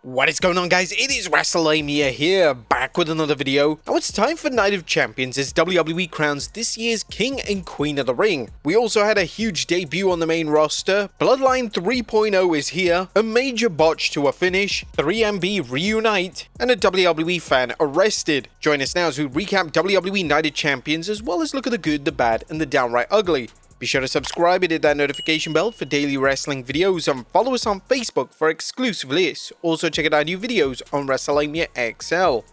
What is going on, guys? It is Wrestlelamia here, back with another video. Now it's time for Night of Champions as WWE crowns this year's King and Queen of the Ring. We also had a huge debut on the main roster, Bloodline 3.0 is here, a major botch to a finish, 3MB reunite, and a WWE fan arrested. Join us now as we recap WWE Night of Champions as well as look at the good, the bad, and the downright ugly. Be sure to subscribe and hit that notification bell for daily wrestling videos and follow us on Facebook for exclusive lists. Also check out our new videos on Wrestlelamia XL.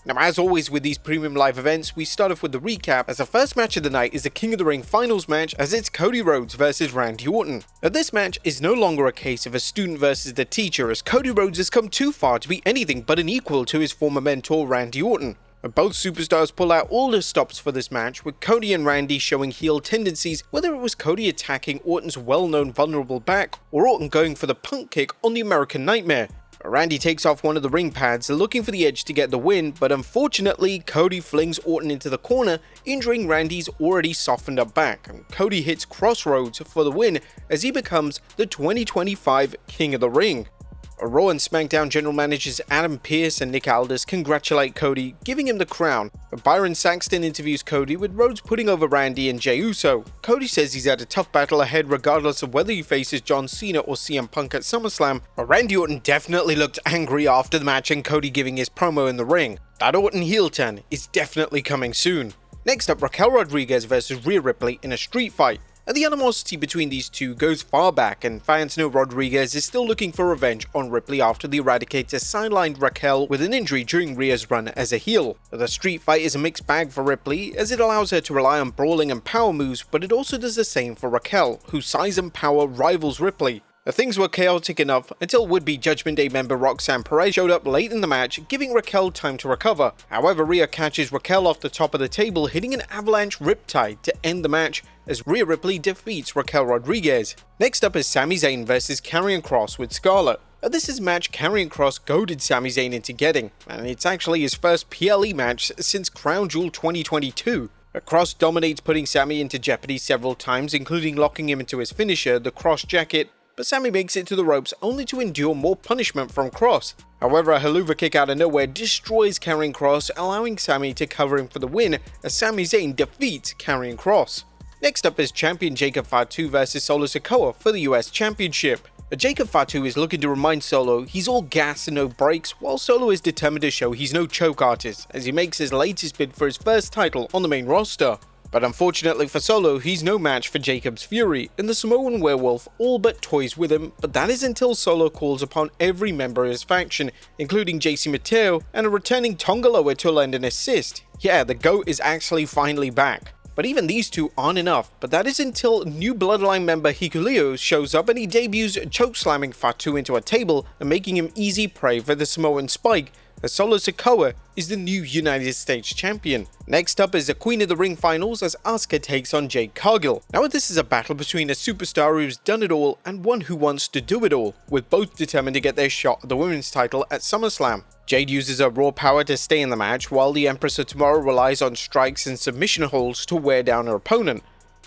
Now as always with these premium live events, we start off with the recap as the first match of the night is the King of the Ring finals match as it's Cody Rhodes versus Randy Orton. Now this match is no longer a case of a student versus the teacher as Cody Rhodes has come too far to be anything but an equal to his former mentor Randy Orton. Both superstars pull out all the stops for this match, with Cody and Randy showing heel tendencies, whether it was Cody attacking Orton's well-known vulnerable back, or Orton going for the punt kick on the American Nightmare. Randy takes off one of the ring pads, looking for the edge to get the win, but unfortunately, Cody flings Orton into the corner, injuring Randy's already softened up back, and Cody hits Crossroads for the win as he becomes the 2025 King of the Ring. Raw and SmackDown general managers Adam Pearce and Nick Aldis congratulate Cody, giving him the crown. Byron Saxton interviews Cody with Rhodes putting over Randy and Jey Uso. Cody says he's had a tough battle ahead regardless of whether he faces John Cena or CM Punk at SummerSlam, but Randy Orton definitely looked angry after the match and Cody giving his promo in the ring. That Orton heel turn is definitely coming soon. Next up, Raquel Rodriguez versus Rhea Ripley in a street fight. And the animosity between these two goes far back, and fans know Rodriguez is still looking for revenge on Ripley after the Eradicator sidelined Raquel with an injury during Rhea's run as a heel. The street fight is a mixed bag for Ripley as it allows her to rely on brawling and power moves, but it also does the same for Raquel, whose size and power rivals Ripley. Things were chaotic enough until would-be Judgment Day member Roxanne Perez showed up late in the match, giving Raquel time to recover. However, Rhea catches Raquel off the top of the table, hitting an avalanche riptide to end the match as Rhea Ripley defeats Raquel Rodriguez. Next up is Sami Zayn versus Karrion Kross with Scarlett. This is a match Karrion Kross goaded Sami Zayn into getting, and it's actually his first PLE match since Crown Jewel 2022. Kross dominates, putting Sami into jeopardy several times, including locking him into his finisher, the Kross Jacket, but Sami makes it to the ropes only to endure more punishment from Kross. However, a Helluva Kick out of nowhere destroys Karrion Kross, allowing Sami to cover him for the win as Sami Zayn defeats Karrion Kross. Next up is champion Jacob Fatu versus Solo Sikoa for the US Championship. Jacob Fatu is looking to remind Solo he's all gas and no brakes, while Solo is determined to show he's no choke artist as he makes his latest bid for his first title on the main roster. But unfortunately for Solo, he's no match for Jacob's Fury, and the Samoan Werewolf all but toys with him, but that is until Solo calls upon every member of his faction, including JC Mateo and a returning Tonga Loa to lend an assist. Yeah, the GOAT is actually finally back. But even these two aren't enough, but that is until new Bloodline member Hikuleo shows up and he debuts chokeslamming Fatu into a table and making him easy prey for the Samoan Spike, as Solo Sikoa is the new United States champion. Next up is the Queen of the Ring finals as Asuka takes on Jade Cargill. Now this is a battle between a superstar who's done it all and one who wants to do it all, with both determined to get their shot at the women's title at SummerSlam. Jade uses her raw power to stay in the match, while the Empress of Tomorrow relies on strikes and submission holds to wear down her opponent.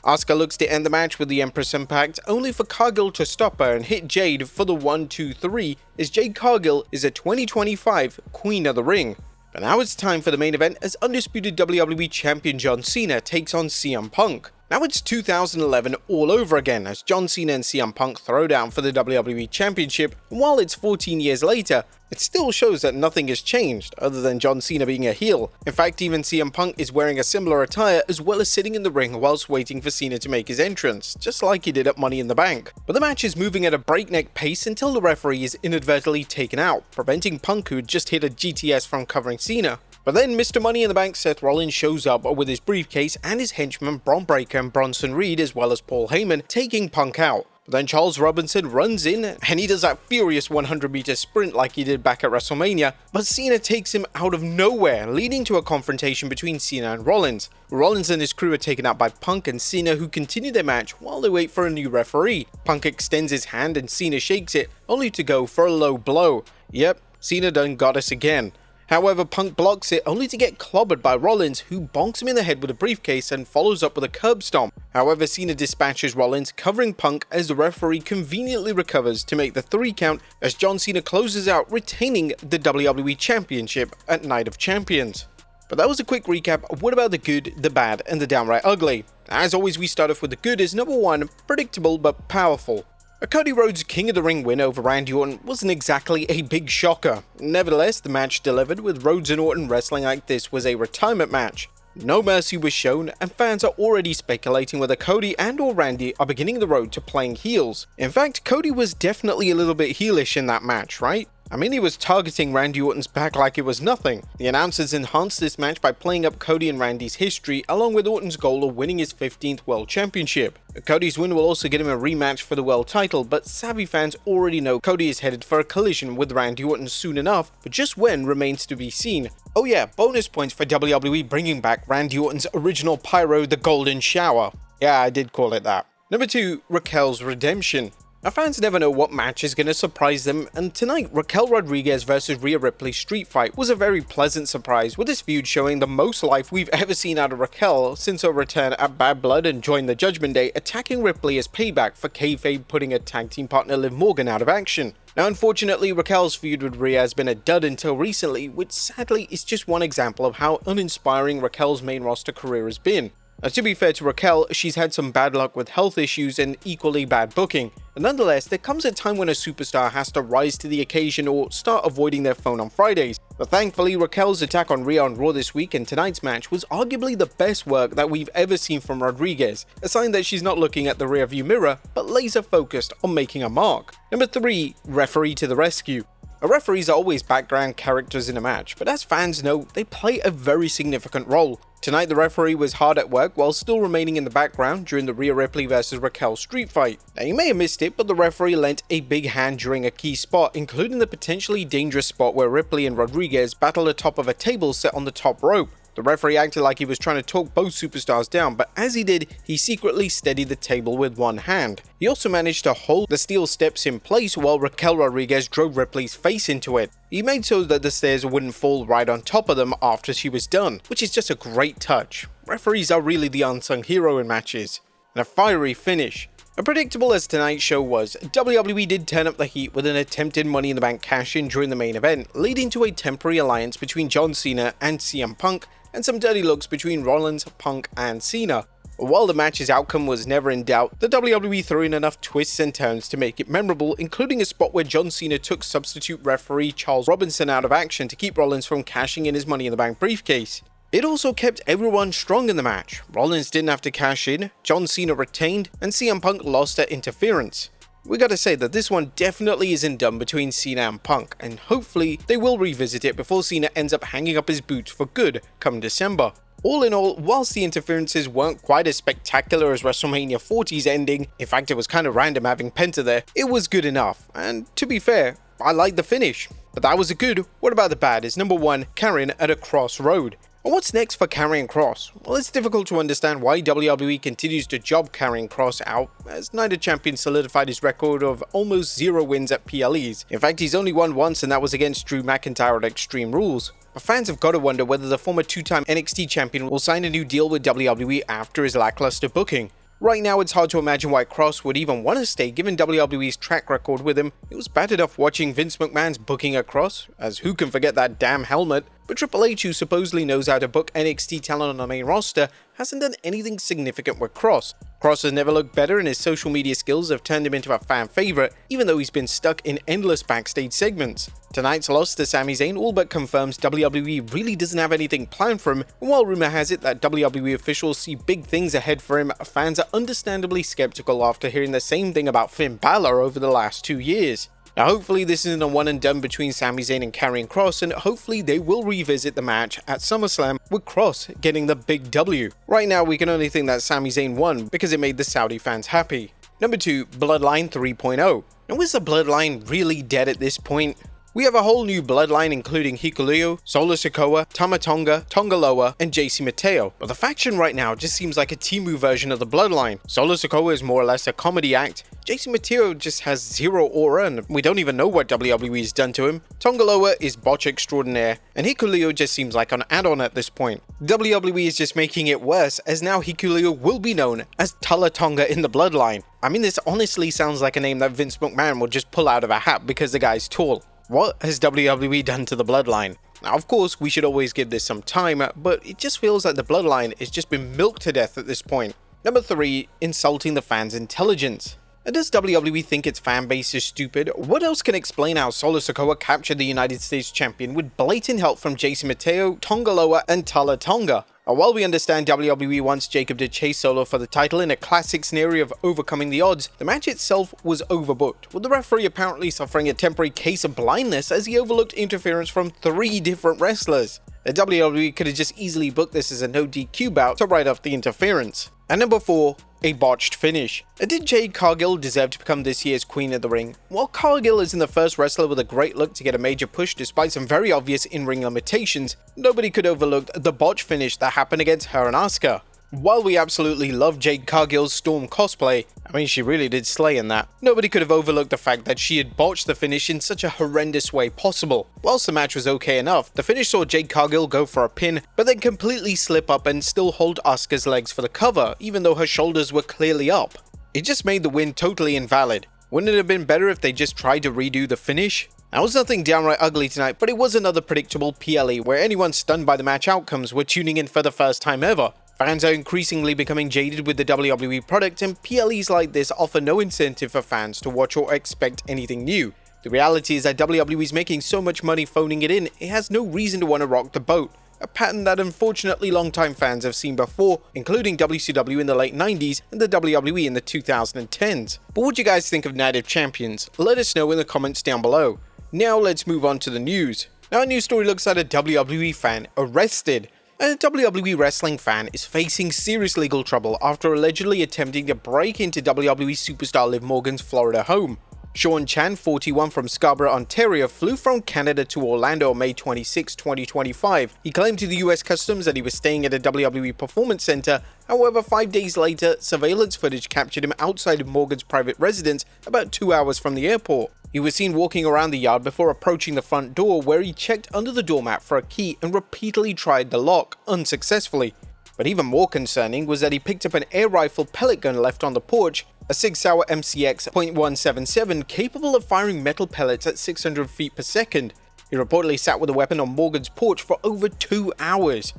Asuka looks to end the match with the Empress Impact, only for Cargill to stop her and hit Jade for the 1-2-3, as Jade Cargill is a 2025 Queen of the Ring. But now it's time for the main event as undisputed WWE Champion John Cena takes on CM Punk. Now it's 2011 all over again as John Cena and CM Punk throw down for the WWE Championship, and while it's 14 years later, it still shows that nothing has changed, other than John Cena being a heel. In fact, even CM Punk is wearing a similar attire as well as sitting in the ring whilst waiting for Cena to make his entrance, just like he did at Money in the Bank. But the match is moving at a breakneck pace until the referee is inadvertently taken out, preventing Punk, who had just hit a GTS, from covering Cena. But then Mr. Money in the Bank Seth Rollins shows up with his briefcase and his henchmen Bron Breakker and Bronson Reed as well as Paul Heyman, taking Punk out. But then Charles Robinson runs in and he does that furious 100-meter sprint like he did back at WrestleMania, but Cena takes him out of nowhere, leading to a confrontation between Cena and Rollins. Rollins and his crew are taken out by Punk and Cena, who continue their match while they wait for a new referee. Punk extends his hand and Cena shakes it, only to go for a low blow. Yep, Cena done got us again. However, Punk blocks it only to get clobbered by Rollins, who bonks him in the head with a briefcase and follows up with a curb stomp. However, Cena dispatches Rollins, covering Punk as the referee conveniently recovers to make the 3 count as John Cena closes out, retaining the WWE Championship at Night of Champions. But that was a quick recap of what about the good, the bad, and the downright ugly. As always, we start off with the good as number 1, predictable but powerful. A Cody Rhodes King of the Ring win over Randy Orton wasn't exactly a big shocker. Nevertheless, the match delivered, with Rhodes and Orton wrestling like this was a retirement match. No mercy was shown, and fans are already speculating whether Cody and or Randy are beginning the road to playing heels. In fact, Cody was definitely a little bit heelish in that match, right? I mean, he was targeting Randy Orton's back like it was nothing. The announcers enhanced this match by playing up Cody and Randy's history, along with Orton's goal of winning his 15th World Championship. Cody's win will also get him a rematch for the World title, but savvy fans already know Cody is headed for a collision with Randy Orton soon enough, but just when remains to be seen. Oh yeah, bonus points for WWE bringing back Randy Orton's original pyro, the Golden Shower. Yeah, I did call it that. Number 2, Raquel's redemption. Now, fans never know what match is going to surprise them, and tonight Raquel Rodriguez vs Rhea Ripley street fight was a very pleasant surprise, with this feud showing the most life we've ever seen out of Raquel since her return at Bad Blood and joined the Judgment Day, attacking Ripley as payback for kayfabe putting her tag team partner Liv Morgan out of action. Now, unfortunately, Raquel's feud with Rhea has been a dud until recently, which sadly is just one example of how uninspiring Raquel's main roster career has been. Now, to be fair to Raquel, she's had some bad luck with health issues and equally bad booking. But nonetheless, there comes a time when a superstar has to rise to the occasion or start avoiding their phone on Fridays. But thankfully, Raquel's attack on Rhea on Raw this week and tonight's match was arguably the best work that we've ever seen from Rodriguez, a sign that she's not looking at the rearview mirror, but laser focused on making a mark. Number 3, referee to the rescue. Referees are always background characters in a match, but as fans know, they play a very significant role. Tonight, the referee was hard at work while still remaining in the background during the Rhea Ripley vs Raquel street fight. Now, you may have missed it, but the referee lent a big hand during a key spot, including the potentially dangerous spot where Ripley and Rodriguez battled atop of a table set on the top rope. The referee acted like he was trying to talk both superstars down, but as he did, he secretly steadied the table with one hand. He also managed to hold the steel steps in place while Raquel Rodriguez drove Ripley's face into it. He made so that the stairs wouldn't fall right on top of them after she was done, which is just a great touch. Referees are really the unsung hero in matches. And a fiery finish. As predictable as tonight's show was, WWE did turn up the heat with an attempted Money in the Bank cash-in during the main event, leading to a temporary alliance between John Cena and CM Punk, and some dirty looks between Rollins, Punk, and Cena. While the match's outcome was never in doubt, the WWE threw in enough twists and turns to make it memorable, including a spot where John Cena took substitute referee Charles Robinson out of action to keep Rollins from cashing in his Money in the Bank briefcase. It also kept everyone strong in the match. Rollins didn't have to cash in, John Cena retained, and CM Punk lost at interference. We gotta say that this one definitely isn't done between Cena and Punk, and hopefully they will revisit it before Cena ends up hanging up his boots for good come December. All in all, whilst the interferences weren't quite as spectacular as WrestleMania 40's ending, in fact it was kind of random having Penta there, it was good enough, and to be fair, I liked the finish. But that was a good. What about the bad? Is number 1, Karen at a crossroad. And what's next for Karrion Kross? Well, it's difficult to understand why WWE continues to job Karrion Kross out, as Night of Champions solidified his record of almost 0 wins at PLEs. In fact, he's only won once, and that was against Drew McIntyre at Extreme Rules. But fans have got to wonder whether the former 2-time NXT champion will sign a new deal with WWE after his lackluster booking. Right now, it's hard to imagine why Kross would even want to stay given WWE's track record with him. It was bad enough watching Vince McMahon's booking at Kross, as who can forget that damn helmet, but Triple H, who supposedly knows how to book NXT talent on the main roster, hasn't done anything significant with Kross. Kross has never looked better, and his social media skills have turned him into a fan favorite, even though he's been stuck in endless backstage segments. Tonight's loss to Sami Zayn all but confirms WWE really doesn't have anything planned for him, and while rumor has it that WWE officials see big things ahead for him, fans are understandably skeptical after hearing the same thing about Finn Balor over the last 2 years. Now, hopefully this isn't a one and done between Sami Zayn and Karrion Kross, and hopefully they will revisit the match at SummerSlam with Kross getting the big W. Right now we can only think that Sami Zayn won because it made the Saudi fans happy. Number 2, Bloodline 3.0. Now, is the Bloodline really dead at this point? We have a whole new bloodline including Hikuleo, Solo Sikoa, TALA Tonga, Tonga Loa, and JC Mateo, but the faction right now just seems like a Timu version of the bloodline. Solo Sikoa is more or less a comedy act, JC Mateo just has zero aura and we don't even know what WWE has done to him, Tonga Loa is botch extraordinaire, and Hikuleo just seems like an add-on at this point. WWE is just making it worse as now Hikuleo will be known as TALA Tonga in the bloodline. I mean, this honestly sounds like a name that Vince McMahon will just pull out of a hat because the guy's tall. What has WWE done to the bloodline? Now, of course, we should always give this some time, but it just feels like the bloodline has just been milked to death at this point. Number 3, insulting the fans' intelligence. And does WWE think its fan base is stupid? What else can explain how Solo Sikoa captured the United States champion with blatant help from JC Mateo, Tonga Loa, and TALA Tonga? While we understand WWE wants Jacob to chase Solo for the title in a classic scenario of overcoming the odds, the match itself was overbooked, with the referee apparently suffering a temporary case of blindness as he overlooked interference from 3 different wrestlers. The WWE could have just easily booked this as a no DQ bout to write off the interference. And number 4, a botched finish. Did Jade Cargill deserve to become this year's Queen of the Ring? While Cargill isn't the first wrestler with a great look to get a major push despite some very obvious in-ring limitations, nobody could overlook the botch finish that happened against her and Asuka. While we absolutely love Jade Cargill's Storm cosplay, I mean she really did slay in that, nobody could have overlooked the fact that she had botched the finish in such a horrendous way possible. Whilst the match was okay enough, the finish saw Jade Cargill go for a pin, but then completely slip up and still hold Asuka's legs for the cover, even though her shoulders were clearly up. It just made the win totally invalid. Wouldn't it have been better if they just tried to redo the finish? Now, it was nothing downright ugly tonight, but it was another predictable PLE where anyone stunned by the match outcomes were tuning in for the first time ever. Fans are increasingly becoming jaded with the WWE product, and PLEs like this offer no incentive for fans to watch or expect anything new. The reality is that WWE is making so much money phoning it in, it has no reason to want to rock the boat. A pattern that unfortunately longtime fans have seen before, including WCW in the late 90s and the WWE in the 2010s. But what do you guys think of Night of Champions? Let us know in the comments down below. Now let's move on to the news. Now, a news story looks at a WWE fan arrested. A WWE wrestling fan is facing serious legal trouble after allegedly attempting to break into WWE superstar Liv Morgan's Florida home. Sean Chan, 41, from Scarborough, Ontario, flew from Canada to Orlando on May 26, 2025. He claimed to the US Customs that he was staying at a WWE Performance Center. However, 5 days later, surveillance footage captured him outside of Morgan's private residence about 2 hours from the airport. He was seen walking around the yard before approaching the front door, where he checked under the doormat for a key and repeatedly tried the lock, unsuccessfully. But even more concerning was that he picked up an air rifle pellet gun left on the porch, a Sig Sauer MCX .177 capable of firing metal pellets at 600 feet per second. He reportedly sat with the weapon on Morgan's porch for over 2 hours.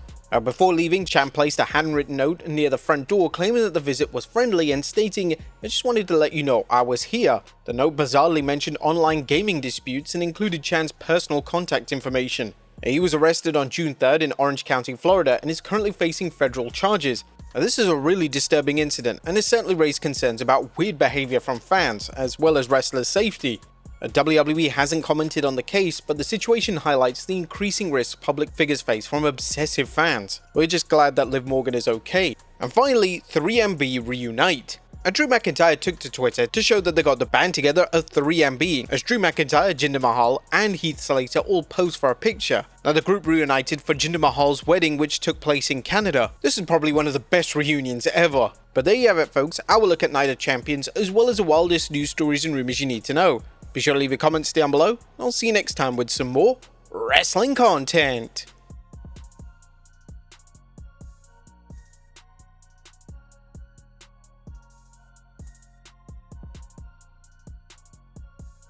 Before leaving, Chan placed a handwritten note near the front door claiming that the visit was friendly and stating, "I just wanted to let you know I was here." The note bizarrely mentioned online gaming disputes and included Chan's personal contact information. He was arrested on June 3rd in Orange County, Florida, and is currently facing federal charges. Now, this is a really disturbing incident and has certainly raised concerns about weird behavior from fans, as well as wrestlers' safety. WWE hasn't commented on the case, but the situation highlights the increasing risks public figures face from obsessive fans. We're just glad that Liv Morgan is okay. And finally, 3MB reunite. Drew McIntyre took to Twitter to show that they got the band together of 3MB, as Drew McIntyre, Jinder Mahal, and Heath Slater all posed for a picture. Now, the group reunited for Jinder Mahal's wedding, which took place in Canada. This is probably one of the best reunions ever. But there you have it, folks, our look at Night of Champions, as well as the wildest news stories and rumors you need to know. Be sure to leave your comments down below. I'll see you next time with some more wrestling content.